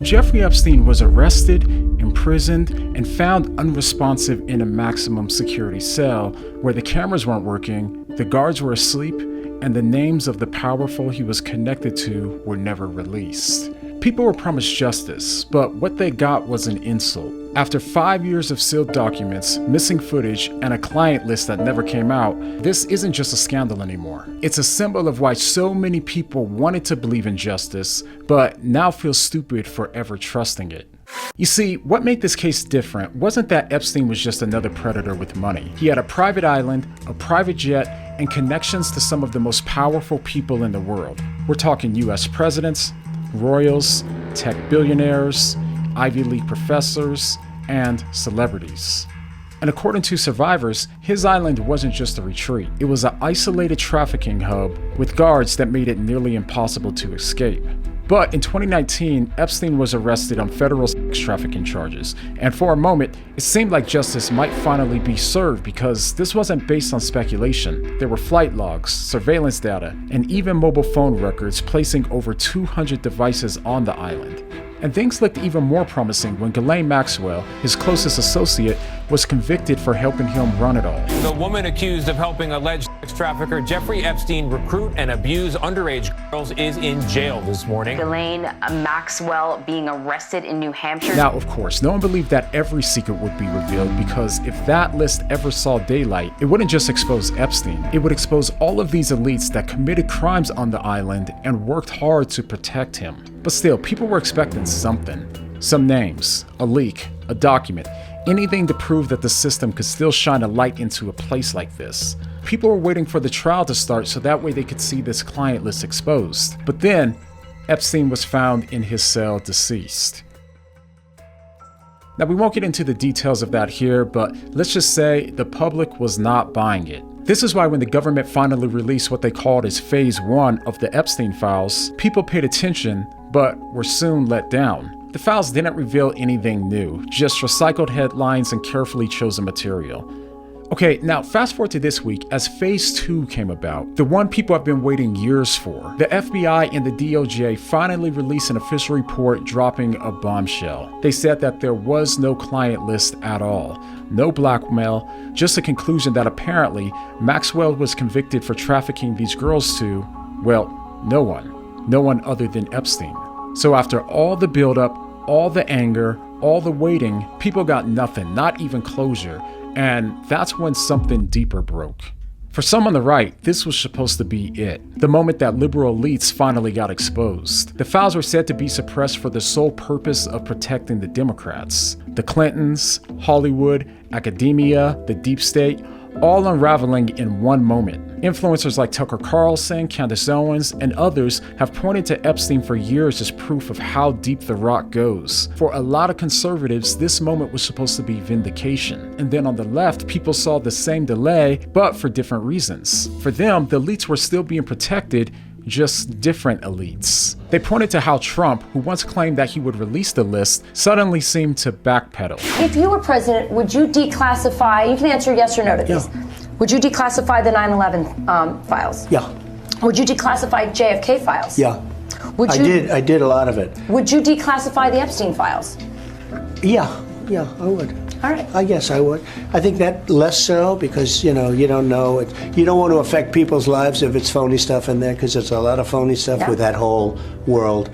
Jeffrey Epstein was arrested, imprisoned, and found unresponsive in a maximum security cell where the cameras weren't working, the guards were asleep, and the names of the powerful he was connected to were never released. People were promised justice, but what they got was an insult. After 5 years of sealed documents, missing footage, and a client list that never came out, this isn't just a scandal anymore. It's a symbol of why so many people wanted to believe in justice, but now feel stupid for ever trusting it. You see, what made this case different wasn't that Epstein was just another predator with money. He had a private island, a private jet, and connections to some of the most powerful people in the world. We're talking US presidents, royals, tech billionaires, Ivy League professors, and celebrities. And according to survivors, his island wasn't just a retreat. It was an isolated trafficking hub with guards that made it nearly impossible to escape. But in 2019, Epstein was arrested on federal sex trafficking charges, and for a moment, it seemed like justice might finally be served because this wasn't based on speculation. There were flight logs, surveillance data, and even mobile phone records placing over 200 devices on the island. And things looked even more promising when Ghislaine Maxwell, his closest associate, was convicted for helping him run it all. The woman accused of helping alleged sex trafficker Jeffrey Epstein recruit and abuse underage girls is in jail this morning. Ghislaine Maxwell being arrested in New Hampshire. Now, of course, no one believed that every secret would be revealed because if that list ever saw daylight, it wouldn't just expose Epstein. It would expose all of these elites that committed crimes on the island and worked hard to protect him. But still, people were expecting something. Some names, a leak, a document, anything to prove that the system could still shine a light into a place like this. People were waiting for the trial to start so that way they could see this client list exposed. But then, Epstein was found in his cell deceased. Now, we won't get into the details of that here, but let's just say the public was not buying it. This is why when the government finally released what they called as Phase 1 of the Epstein files, people paid attention, but were soon let down. The files didn't reveal anything new, just recycled headlines and carefully chosen material. Okay, now fast forward to this week as Phase 2 came about, the one people have been waiting years for. The FBI and the DOJ finally released an official report dropping a bombshell. They said that there was no client list at all, no blackmail, just a conclusion that apparently Maxwell was convicted for trafficking these girls to, well, no one other than Epstein. So after all the buildup, all the anger, all the waiting, people got nothing, not even closure. And that's when something deeper broke. For some on the right, this was supposed to be it, the moment that liberal elites finally got exposed. The files were said to be suppressed for the sole purpose of protecting the Democrats. The Clintons, Hollywood, academia, the deep state, all unraveling in one moment. Influencers like Tucker Carlson, Candace Owens, and others have pointed to Epstein for years as proof of how deep the rock goes. For a lot of conservatives, this moment was supposed to be vindication. And then on the left, people saw the same delay, but for different reasons. For them, the elites were still being protected, just different elites. They pointed to how Trump, who once claimed that he would release the list, suddenly seemed to backpedal. If you were president, would you declassify, you can answer yes or no to these, would you declassify the 9/11 files? Yeah. Would you declassify JFK files? Yeah. Would you, I did a lot of it. Would you declassify the Epstein files? Yeah, I would. All right. I guess I would. I think that less so because, you don't know it. You don't want to affect people's lives if it's phony stuff in there because there's a lot of phony stuff with that whole world.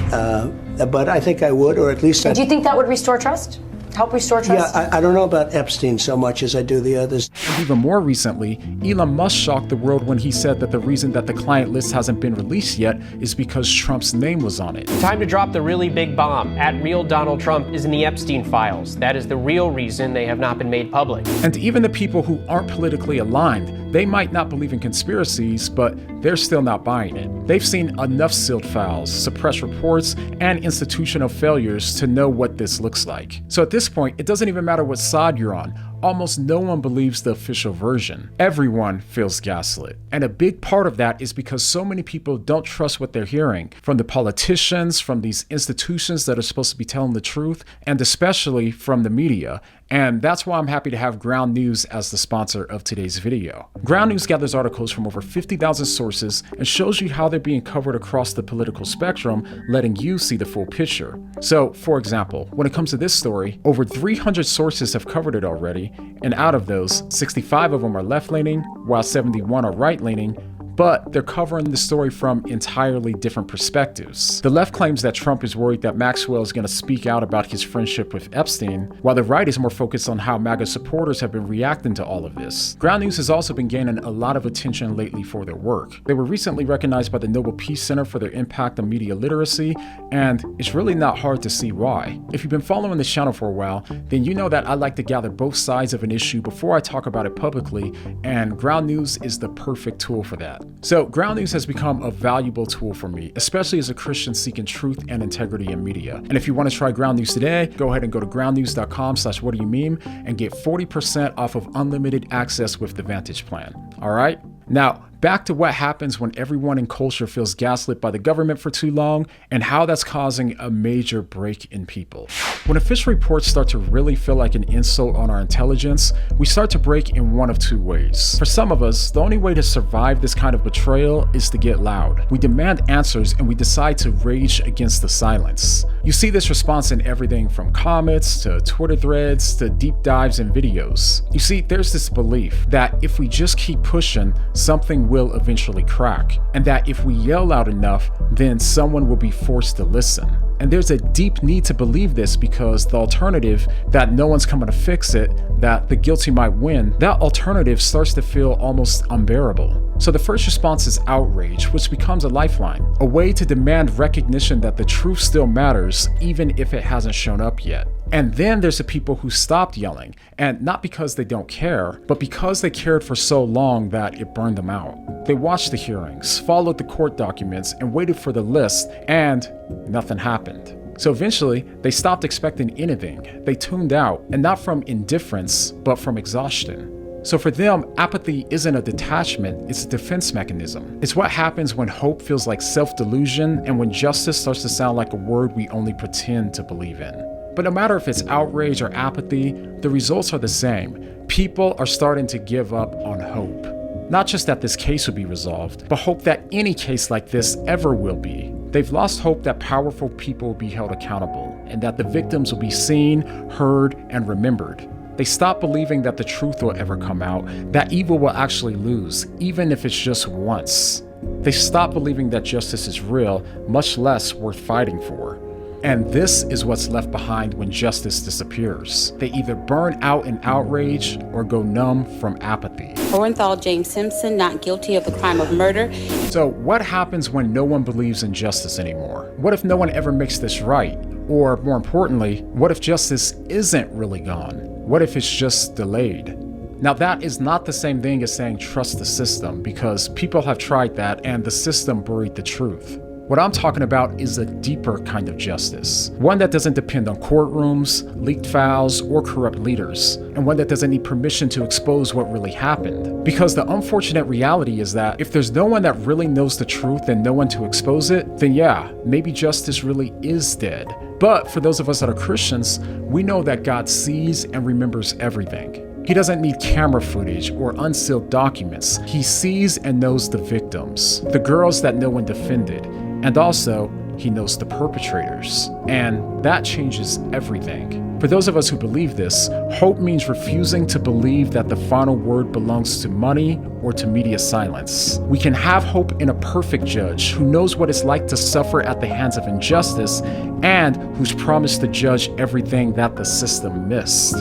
But I think I would, or at least Do you think that would restore trust? Help restore trust? Yeah, I don't know about Epstein so much as I do the others. And even more recently, Elon Musk shocked the world when he said that the reason that the client list hasn't been released yet is because Trump's name was on it. Time to drop the really big bomb. @Real Donald Trump is in the Epstein files. That is the real reason they have not been made public. And even the people who aren't politically aligned, they might not believe in conspiracies, but they're still not buying it. They've seen enough sealed files, suppressed reports, and institutional failures to know what this looks like. So at this point, it doesn't even matter what side you're on. almost no one believes the official version. Everyone feels gaslit. And a big part of that is because so many people don't trust what they're hearing from the politicians, from these institutions that are supposed to be telling the truth, and especially from the media. And that's why I'm happy to have Ground News as the sponsor of today's video. Ground News gathers articles from over 50,000 sources and shows you how they're being covered across the political spectrum, letting you see the full picture. So, for example, when it comes to this story, over 300 sources have covered it already, and out of those, 65 of them are left-leaning, while 71 are right-leaning, but they're covering the story from entirely different perspectives. The left claims that Trump is worried that Maxwell is going to speak out about his friendship with Epstein, while the right is more focused on how MAGA supporters have been reacting to all of this. Ground News has also been gaining a lot of attention lately for their work. They were recently recognized by the Nobel Peace Center for their impact on media literacy, and it's really not hard to see why. If you've been following this channel for a while, then you know that I like to gather both sides of an issue before I talk about it publicly, and Ground News is the perfect tool for that. So Ground News has become a valuable tool for me, especially as a Christian seeking truth and integrity in media. And if you want to try Ground News today, go ahead and go to groundnews.com/whatdoyoumeme and get 40% off of unlimited access with the Vantage plan. All right? Now, back to what happens when everyone in culture feels gaslit by the government for too long and how that's causing a major break in people. When official reports start to really feel like an insult on our intelligence, we start to break in one of two ways. For some of us, the only way to survive this kind of betrayal is to get loud. We demand answers and we decide to rage against the silence. You see this response in everything from comments to Twitter threads to deep dives in videos. You see, there's this belief that if we just keep pushing, something will eventually crack, and that if we yell loud enough, then someone will be forced to listen. And there's a deep need to believe this because the alternative, that no one's coming to fix it, that the guilty might win, that alternative starts to feel almost unbearable. So the first response is outrage, which becomes a lifeline, a way to demand recognition that the truth still matters, even if it hasn't shown up yet. And then there's the people who stopped yelling, and not because they don't care, but because they cared for so long that it burned them out. They watched the hearings, followed the court documents, and waited for the list, and nothing happened. So eventually, they stopped expecting anything. They tuned out, and not from indifference, but from exhaustion. So for them, apathy isn't a detachment, it's a defense mechanism. It's what happens when hope feels like self-delusion and when justice starts to sound like a word we only pretend to believe in. But no matter if it's outrage or apathy, the results are the same. People are starting to give up on hope. Not just that this case will be resolved, but hope that any case like this ever will be. They've lost hope that powerful people will be held accountable, and that the victims will be seen, heard, and remembered. They stop believing that the truth will ever come out, that evil will actually lose, even if it's just once. They stop believing that justice is real, much less worth fighting for. And this is what's left behind when justice disappears. They either burn out in outrage or go numb from apathy. Orenthal James Simpson, not guilty of the crime of murder. So what happens when no one believes in justice anymore? What if no one ever makes this right? Or more importantly, what if justice isn't really gone? What if it's just delayed? Now that is not the same thing as saying trust the system, because people have tried that and the system buried the truth. What I'm talking about is a deeper kind of justice. One that doesn't depend on courtrooms, leaked files, or corrupt leaders. And one that doesn't need permission to expose what really happened. Because the unfortunate reality is that if there's no one that really knows the truth and no one to expose it, then yeah, maybe justice really is dead. But for those of us that are Christians, we know that God sees and remembers everything. He doesn't need camera footage or unsealed documents. He sees and knows the victims, the girls that no one defended, and also he knows the perpetrators. And that changes everything. For those of us who believe this, hope means refusing to believe that the final word belongs to money or to media silence. We can have hope in a perfect judge who knows what it's like to suffer at the hands of injustice and who's promised to judge everything that the system missed.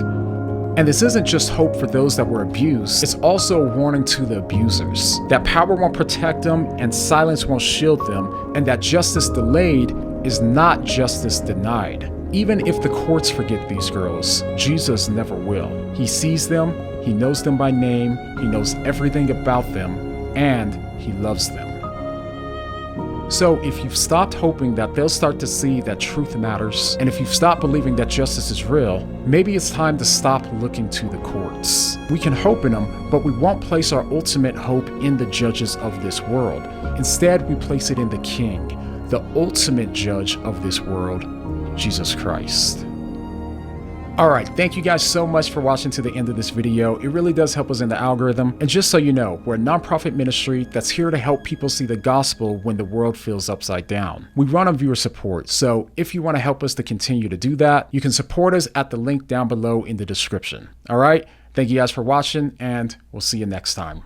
And this isn't just hope for those that were abused, it's also a warning to the abusers, that power won't protect them and silence won't shield them, and that justice delayed is not justice denied. Even if the courts forget these girls, Jesus never will. He sees them, he knows them by name, he knows everything about them, and he loves them. So if you've stopped hoping that they'll start to see that truth matters, and if you've stopped believing that justice is real, maybe it's time to stop looking to the courts. We can hope in them, but we won't place our ultimate hope in the judges of this world. Instead, we place it in the King, the ultimate judge of this world, Jesus Christ. Alright, thank you guys so much for watching to the end of this video. It really does help us in the algorithm. And just so you know, we're a nonprofit ministry that's here to help people see the gospel when the world feels upside down. We run on viewer support, so if you want to help us to continue to do that, you can support us at the link down below in the description. Alright, thank you guys for watching, and we'll see you next time.